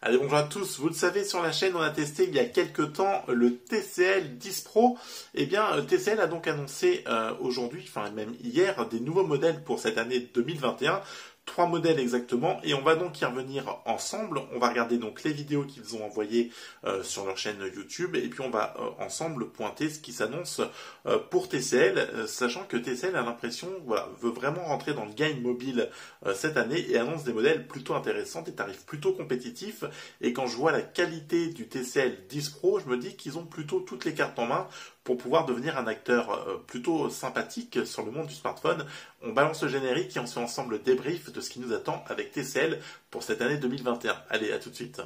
Allez, bonjour à tous. Vous le savez, sur la chaîne, on a testé il y a quelques temps le TCL 10 Pro. Eh bien, TCL a donc annoncé aujourd'hui, enfin même hier, des nouveaux modèles pour cette année 2021. 3 modèles exactement, et on va donc y revenir ensemble. On va regarder donc les vidéos qu'ils ont envoyées sur leur chaîne YouTube, et puis on va ensemble pointer ce qui s'annonce pour TCL, sachant que TCL a l'impression, voilà, veut vraiment rentrer dans le game mobile cette année et annonce des modèles plutôt intéressants, des tarifs plutôt compétitifs. Et quand je vois la qualité du TCL 10 Pro, je me dis qu'ils ont plutôt toutes les cartes en main pour pouvoir devenir un acteur plutôt sympathique sur le monde du smartphone. On balance le générique et on se fait ensemble le débrief de ce qui nous attend avec TCL pour cette année 2021. Allez, à tout de suite.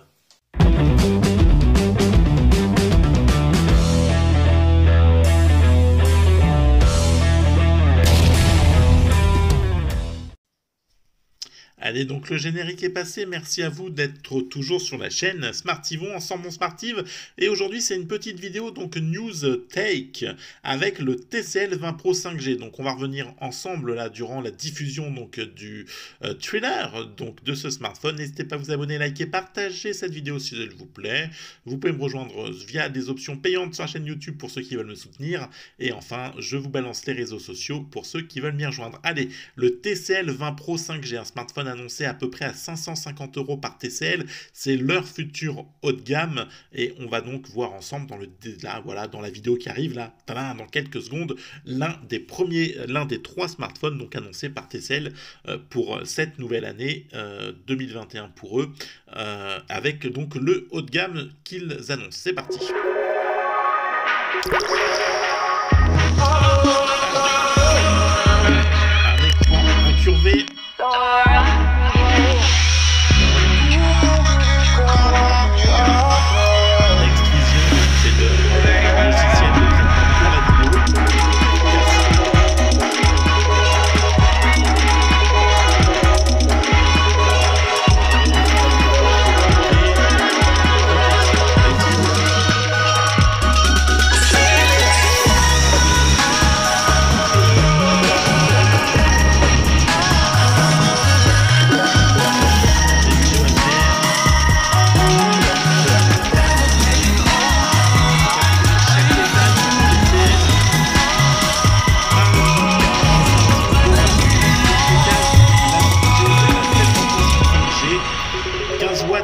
Allez, donc le générique est passé. Merci à vous d'être toujours sur la chaîne Smartivon, ensemble on Smartive. Et aujourd'hui, c'est une petite vidéo, donc news take, avec le TCL 20 Pro 5G. Donc on va revenir ensemble là durant la diffusion donc du trailer donc de ce smartphone. N'hésitez pas à vous abonner, liker, partager cette vidéo si elle vous plaît. Vous pouvez me rejoindre via des options payantes sur la chaîne YouTube pour ceux qui veulent me soutenir. Et enfin, je vous balance les réseaux sociaux pour ceux qui veulent m'y rejoindre. Allez, le TCL 20 Pro 5G, un smartphone annoncé à peu près à 550 € par TCL, c'est leur futur haut de gamme, et on va donc voir ensemble dans la vidéo qui arrive là, dans quelques secondes, l'un des 3 smartphones donc annoncés par TCL pour cette nouvelle année 2021 pour eux, avec donc le haut de gamme qu'ils annoncent. C'est parti. Un écran incurvé.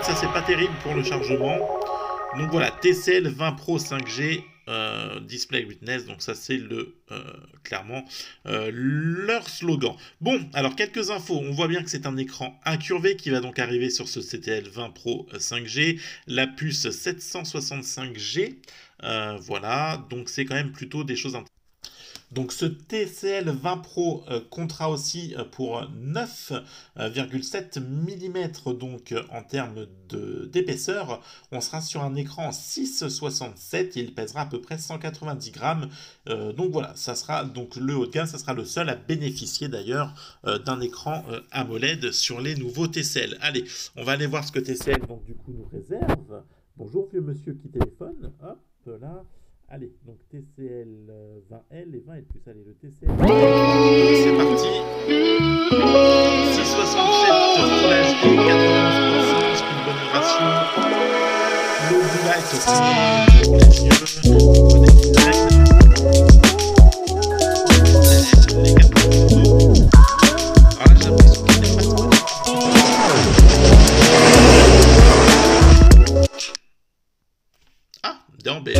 Ça c'est pas terrible pour le chargement. Donc voilà, TCL 20 Pro 5G Display Witness, donc ça c'est clairement leur slogan. Bon, alors quelques infos. On voit bien que c'est un écran incurvé qui va donc arriver sur ce TCL 20 Pro 5G, la puce 765G, voilà, donc c'est quand même plutôt des choses intéressantes. Donc ce TCL 20 Pro comptera aussi pour 9,7 mm donc en termes d'épaisseur. On sera sur un écran 6,67 et il pèsera à peu près 190 grammes. Donc voilà, ça sera donc le haut de gamme, ça sera le seul à bénéficier d'ailleurs d'un écran AMOLED sur les nouveaux TCL. Allez, on va aller voir ce que TCL donc du coup nous réserve. Bonjour vieux monsieur qui téléphone. Hop là. Allez, donc TCL 20L et 20L+. Allez, le TCL. C'est parti. 6,67 Full HD, 91%, c'est une bonne ratio. Le blue light aussi pour les yeux. Bon design. Les 4 photos. Alors là, j'ai l'impression qu'il n'est pas trop. Ah, d'embé.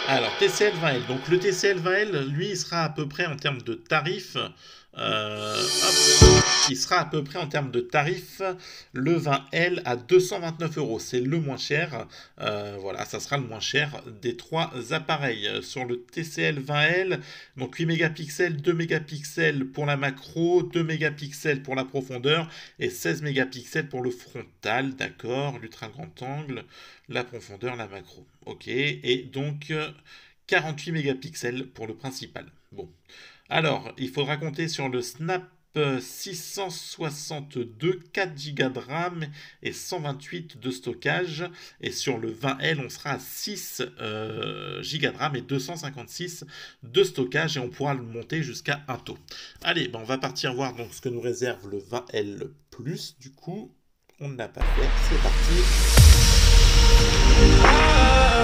Alors TCL 20L, donc le TCL 20L, lui, il sera à peu près en termes de tarifs il sera à peu près en termes de tarif, le 20L à 229 €. C'est le moins cher. Voilà, ça sera le moins cher des trois appareils. Sur le TCL 20L, donc 8 mégapixels, 2 mégapixels pour la macro, 2 mégapixels pour la profondeur et 16 mégapixels pour le frontal. D'accord, l'ultra grand angle, la profondeur, la macro. Ok, et donc 48 mégapixels pour le principal. Bon. Alors, il faudra compter sur le Snap 662, 4 Go de RAM et 128 de stockage. Et sur le 20L, on sera à 6 Go de RAM et 256 de stockage. Et on pourra le monter jusqu'à 1 taux. Allez, ben on va partir voir donc ce que nous réserve le 20L+. Du coup, on ne l'a pas fait. C'est parti.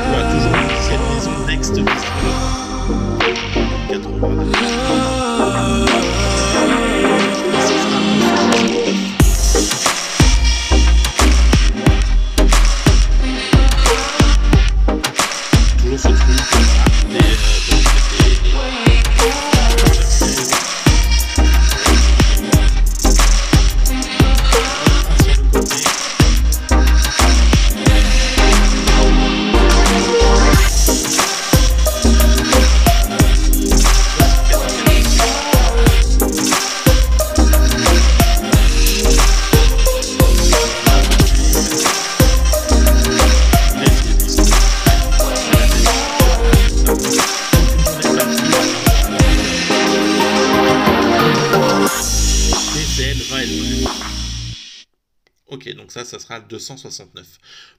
Voilà, toujours cette maison Next Bistro. 82. Toujours ce truc. Ok, donc ça sera 269.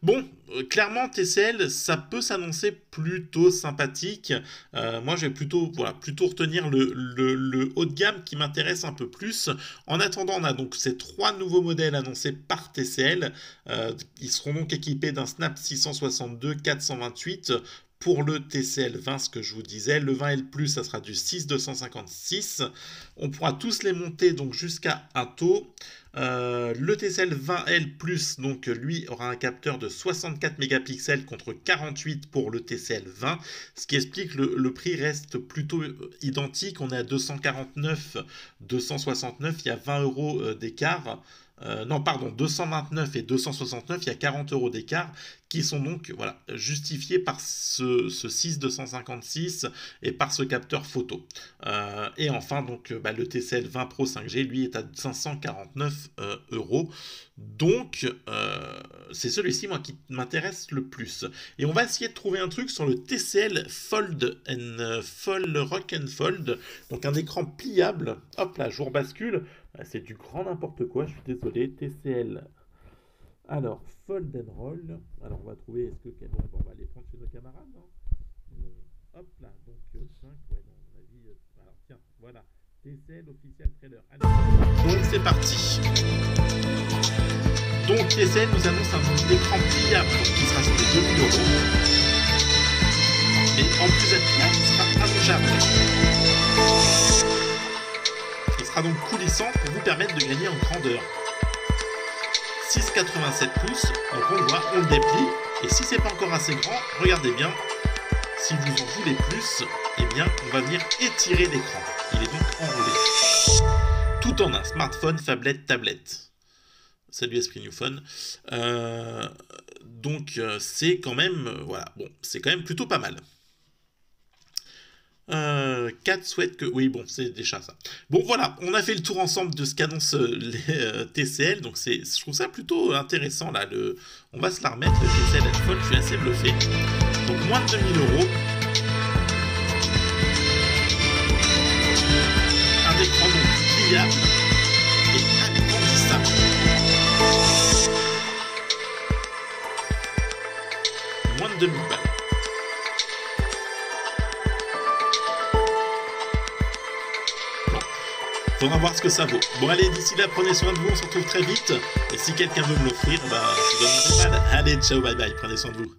Bon, clairement, TCL, ça peut s'annoncer plutôt sympathique. Moi, je vais plutôt retenir le haut de gamme qui m'intéresse un peu plus. En attendant, on a donc ces trois nouveaux modèles annoncés par TCL. Ils seront donc équipés d'un Snap 662 428. Pour le TCL 20, ce que je vous disais, le 20L+, ça sera du 6256. On pourra tous les monter donc jusqu'à 1 taux. Le TCL 20L+, donc lui aura un capteur de 64 mégapixels contre 48 pour le TCL 20, ce qui explique que le prix reste plutôt identique. On est à 249, 269, il y a 20 € d'écart. Non, pardon, 229 et 269, il y a 40 € d'écart qui sont donc justifiés par ce 6256 et par ce capteur photo. Et enfin, donc, le TCL 20 Pro 5G, lui, est à 549 €. Donc, c'est celui-ci, moi, qui m'intéresse le plus. Et on va essayer de trouver un truc sur le TCL Fold Rock and Fold. Donc, un écran pliable. Hop là, je vous rebascule. C'est du grand n'importe quoi, je suis désolé. TCL. Alors, Fold and Roll. Alors, on va trouver. Est-ce que. Bon, on va aller prendre chez nos camarades. Non, hop là. Donc, 5. Ouais, non, on a dit. Alors, tiens, voilà. TCL Official Trailer. Allez. Donc, c'est parti. Donc, TCL nous annonce un écran pliable qui sera sur les 2000 €. Mais en plus d'être pliable, il sera allongeable. Il sera donc coulissant pour vous permettre de gagner en grandeur. 6,87 pouces, donc on le voit, on le déplie, et si c'est pas encore assez grand, regardez bien, si vous en voulez plus, eh bien on va venir étirer l'écran. Il est donc enroulé. Tout en un smartphone, phablette, tablette. Salut Esprit Newphone. Donc c'est quand même, voilà, bon, c'est quand même plutôt pas mal. 4 souhaitent que... Oui, bon, c'est déjà ça. Bon, voilà, on a fait le tour ensemble de ce qu'annoncent les TCL. Donc, je trouve ça plutôt intéressant, là. On va se la remettre, le TCL Fold. Je suis assez bluffé. Donc, moins de 2000 €. Un écran donc pliable et agrandissable. Moins de 2000 balles. Faudra voir ce que ça vaut. Bon, allez, d'ici là, prenez soin de vous, on se retrouve très vite. Et si quelqu'un veut me l'offrir, je donnerai mal. Allez, ciao, bye bye, prenez soin de vous.